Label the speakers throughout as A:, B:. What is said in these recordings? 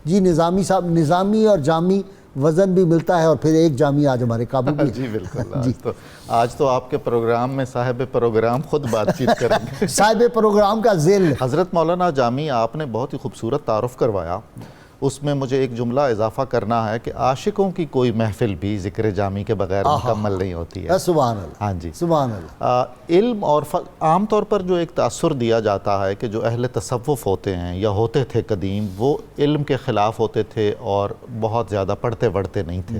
A: جی نظامی صاحب، نظامی اور جامی وزن بھی ملتا ہے اور پھر ایک جامی آج ہمارے قابو بھی ہے.
B: جی بالکل. آج تو آپ کے پروگرام میں صاحب پروگرام خود بات چیت کریں گے.
A: صاحب پروگرام کا ذیل.
B: حضرت مولانا جامی آپ نے بہت ہی خوبصورت تعارف کروایا. اس میں مجھے ایک جملہ اضافہ کرنا ہے کہ عاشقوں کی کوئی محفل بھی ذکر جامی کے بغیر مکمل نہیں ہوتی ہے.
A: سبحان اللہ.
B: ہاں جی
A: سبحان اللہ.
B: علم اور عام طور پر جو ایک تاثر دیا جاتا ہے کہ جو اہل تصوف ہوتے ہیں یا ہوتے تھے قدیم، وہ علم کے خلاف ہوتے تھے اور بہت زیادہ پڑھتے وڑھتے نہیں تھے.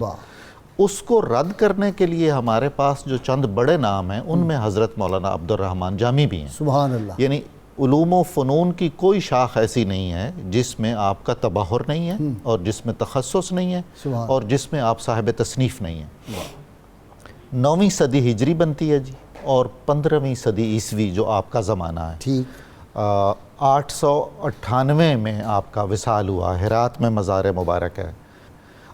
B: اس کو رد کرنے کے لیے ہمارے پاس جو چند بڑے نام ہیں ان میں حضرت مولانا عبد الرحمن جامی بھی ہیں.
A: سبحان اللہ.
B: یعنی علوم و فنون کی کوئی شاخ ایسی نہیں ہے جس میں آپ کا تبحر نہیں ہے اور جس میں تخصص نہیں ہے اور جس میں آپ صاحب تصنیف نہیں ہیں. 9ویں صدی ہجری بنتی ہے جی اور 15ویں صدی عیسوی جو آپ کا زمانہ ہے.
A: ٹھیک.
B: 898 میں آپ کا وصال ہوا. ہرات میں مزار مبارک ہے.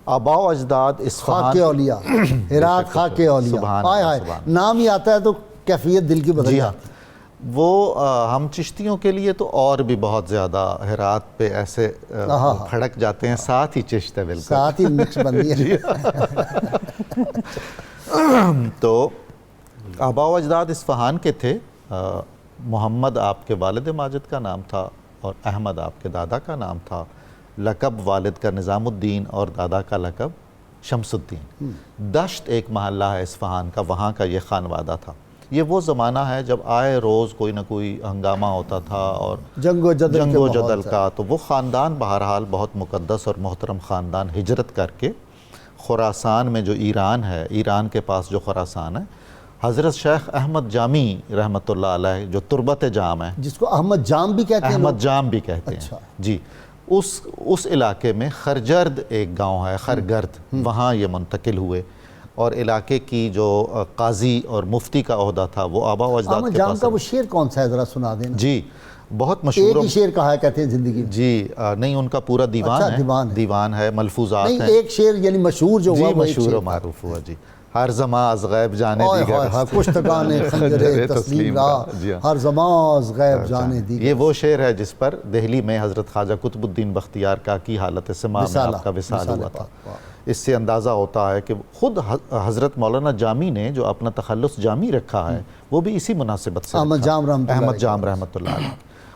B: آباء و اجداد اصفہان
A: خاک اولیاء. ہرات خاک اولیاء. نام ہی آتا ہے تو کیفیت دل کی بدل جاتی ہے.
B: وہ ہم چشتیوں کے لیے تو اور بھی بہت زیادہ ہرات پہ ایسے پھڑک جاتے ہیں. ساتھ ہی چشت ہے بالکل.
A: ساتھ ہی نقش بندی ہے.
B: تو آباء و اجداد اصفہان کے تھے. محمد آپ کے والد ماجد کا نام تھا اور احمد آپ کے دادا کا نام تھا. لقب والد کا نظام الدین اور دادا کا لقب شمس الدین. دشت ایک محلہ ہے اصفہان کا، وہاں کا یہ خانوادہ تھا. یہ وہ زمانہ ہے جب آئے روز کوئی نہ کوئی ہنگامہ ہوتا تھا اور جنگ و جدل کا. تو وہ خاندان بہرحال بہت مقدس اور محترم خاندان ہجرت کر کے خراسان میں جو ایران ہے، ایران کے پاس جو خراسان ہے، حضرت شیخ احمد جامی رحمۃ اللہ علیہ جو تربت جام ہے،
A: جس کو احمد جام بھی کہتے ہیں.
B: احمد جام بھی کہتے ہیں جی. اس علاقے میں خرجرد ایک گاؤں ہے، خرگرد، وہاں یہ منتقل ہوئے اور علاقے کی جو قاضی اور مفتی کا عہدہ تھا وہ آباء و اجداد کے پاس.
A: جام کا وہ شعر کون سا ہے ذرا سنا دینا.
B: جی بہت مشہور.
A: ایک ہی شعر کہا ہے کہتے ہیں زندگی.
B: جی نہیں، ان کا پورا دیوان ہے. دیوان ہے، ملفوظات ہیں.
A: ایک شعر یعنی مشہور جو ہوا وہ
B: مشہور و معروف ہوا جی. ہر زمان از غیب جانے دیگر
A: کشتگان خنجر تسلیم را، ہر زمان از غیب جانے دیگر.
B: یہ وہ شعر ہے جس پر دہلی میں حضرت خواجہ قطب الدین بختیار کا کی حالت سما میں آپ کا وصال ہوا تھا. اس سے اندازہ ہوتا ہے کہ خود حضرت مولانا جامی نے جو اپنا تخلص جامی رکھا ہے وہ بھی اسی مناسبت سے
A: احمد جام
B: رحمۃ اللہ علیہ.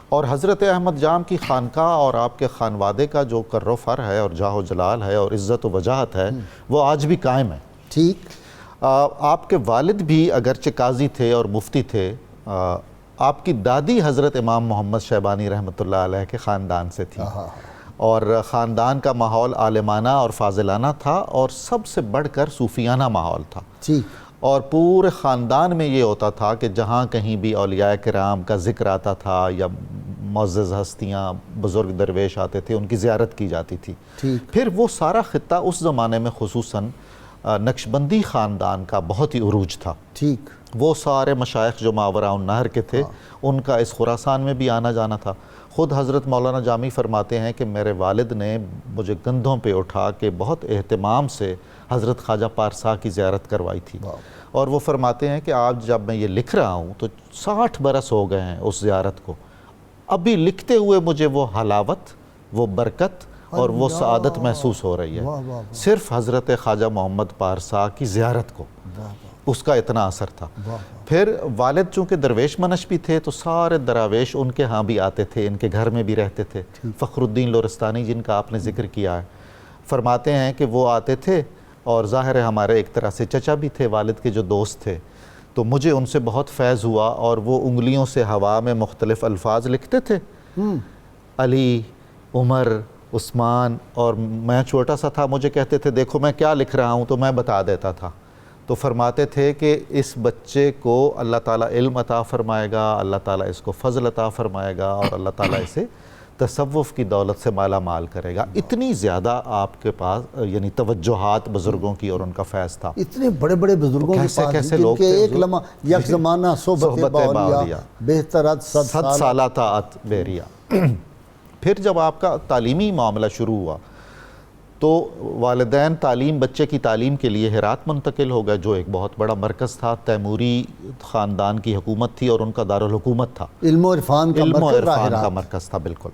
B: اور حضرت احمد جام کی خانقاہ اور آپ کے خانوادے کا جو کر و فر ہے اور جاہ و جلال ہے اور عزت و وجاہت ہے وہ آج بھی قائم ہے.
A: ٹھیک.
B: آپ کے والد بھی اگرچہ قاضی تھے اور مفتی تھے. آپ کی دادی حضرت امام محمد شیبانی رحمۃ اللہ علیہ کے خاندان سے تھی اور خاندان کا ماحول عالمانہ اور فاضلانہ تھا اور سب سے بڑھ کر صوفیانہ ماحول تھا. اور پورے خاندان میں یہ ہوتا تھا کہ جہاں کہیں بھی اولیاء کرام کا ذکر آتا تھا یا معزز ہستیاں بزرگ درویش آتے تھے ان کی زیارت کی جاتی تھی. پھر وہ سارا خطہ اس زمانے میں خصوصاً نقشبندی خاندان کا بہت ہی عروج تھا.
A: ٹھیک.
B: وہ سارے مشائخ جو ماوراء النہر کے تھے ان کا اس خراسان میں بھی آنا جانا تھا. خود حضرت مولانا جامی فرماتے ہیں کہ میرے والد نے مجھے کندھوں پہ اٹھا کے بہت اہتمام سے حضرت خواجہ پارسا کی زیارت کروائی تھی. اور وہ فرماتے ہیں کہ آج جب میں یہ لکھ رہا ہوں تو 60 برس ہو گئے ہیں اس زیارت کو، ابھی لکھتے ہوئے مجھے وہ حلاوت، وہ برکت اور وہ سعادت محسوس ہو رہی ہے صرف حضرت خواجہ محمد پارسا کی زیارت کو. اس کا اتنا اثر تھا. پھر والد چونکہ درویش منش بھی تھے تو سارے دراویش ان کے ہاں بھی آتے تھے، ان کے گھر میں بھی رہتے تھے. فخر الدین لورستانی جن کا آپ نے ذکر کیا ہے فرماتے ہیں کہ وہ آتے تھے اور ظاہر ہے ہمارے ایک طرح سے چچا بھی تھے، والد کے جو دوست تھے. تو مجھے ان سے بہت فیض ہوا اور وہ انگلیوں سے ہوا میں مختلف الفاظ لکھتے تھے. علی، عمر، عثمان، اور میں چھوٹا سا تھا، مجھے کہتے تھے دیکھو میں کیا لکھ رہا ہوں تو میں بتا دیتا تھا. تو فرماتے تھے کہ اس بچے کو اللہ تعالیٰ علم عطا فرمائے گا، اللہ تعالیٰ اس کو فضل عطا فرمائے گا اور اللہ تعالیٰ اسے تصوف کی دولت سے مالا مال کرے گا. اتنی زیادہ آپ کے پاس یعنی توجہات بزرگوں کی اور ان کا فیض تھا.
A: اتنے بڑے بڑے بزرگوں کے پاس
B: کیسے لوگ تھے.
A: ایک لمحہ یک زمانہ صحبت باولیاء بہترات
B: صد سالہ طاعت بیریا. پھر جب آپ کا تعلیمی معاملہ شروع ہوا تو والدین تعلیم، بچے کی تعلیم کے لیے ہرات منتقل ہو گئے جو ایک بہت بڑا مرکز تھا. تیموری خاندان کی حکومت تھی اور ان کا دارالحکومت تھا.
A: علم و عرفان کا مرکز
B: مرکز تھا بالکل.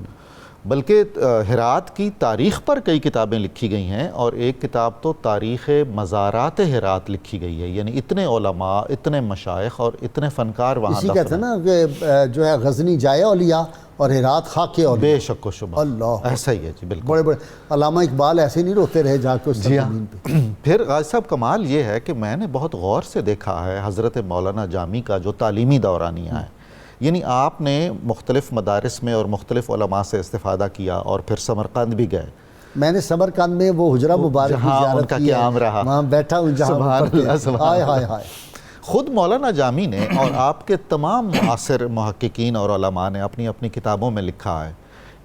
B: بلکہ ہرات کی تاریخ پر کئی کتابیں لکھی گئی ہیں، اور ایک کتاب تو تاریخ مزارات ہرات لکھی گئی ہے، یعنی اتنے علماء، اتنے مشائخ اور اتنے فنکار وہاں
A: اسی
B: دفن
A: کہتے ہیں نا کہ جو ہے غزنی جائے اولیاء اور ہرات خاک اولیاء.
B: بے شک و شبہ.
A: اللہ
B: ایسا ہی ہے جی، بالکل.
A: بڑے بڑے علامہ اقبال ایسے نہیں روتے رہے جا کے اس زمین پہ.
B: پھر غازی صاحب کمال یہ ہے کہ میں نے بہت غور سے دیکھا ہے حضرت مولانا جامی کا جو تعلیمی دورانیہ ہے، یعنی آپ نے مختلف مدارس میں اور مختلف علماء سے استفادہ کیا، اور پھر سمرقند بھی گئے.
A: میں نے سمرقند میں وہ حجرہ مبارک کی
B: جہاں ان
A: زیارت
B: کا
A: کی ہے،
B: قیام رہا.
A: وہاں بیٹھا ہوں جہاں وہ
B: سبحان
A: پڑھتے
B: اللہ،
A: ہیں.
B: سبحان
A: ہائے
B: اللہ.
A: ہائے ہائے.
B: خود مولانا جامی نے اور آپ کے تمام معاصر محققین اور علماء نے اپنی اپنی کتابوں میں لکھا ہے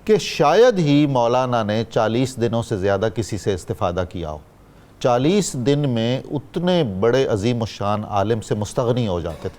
B: کہ شاید ہی مولانا نے 40 دنوں سے زیادہ کسی سے استفادہ کیا ہو. 40 دن میں اتنے بڑے عظیم الشان عالم سے مستغنی ہو جاتے تھے.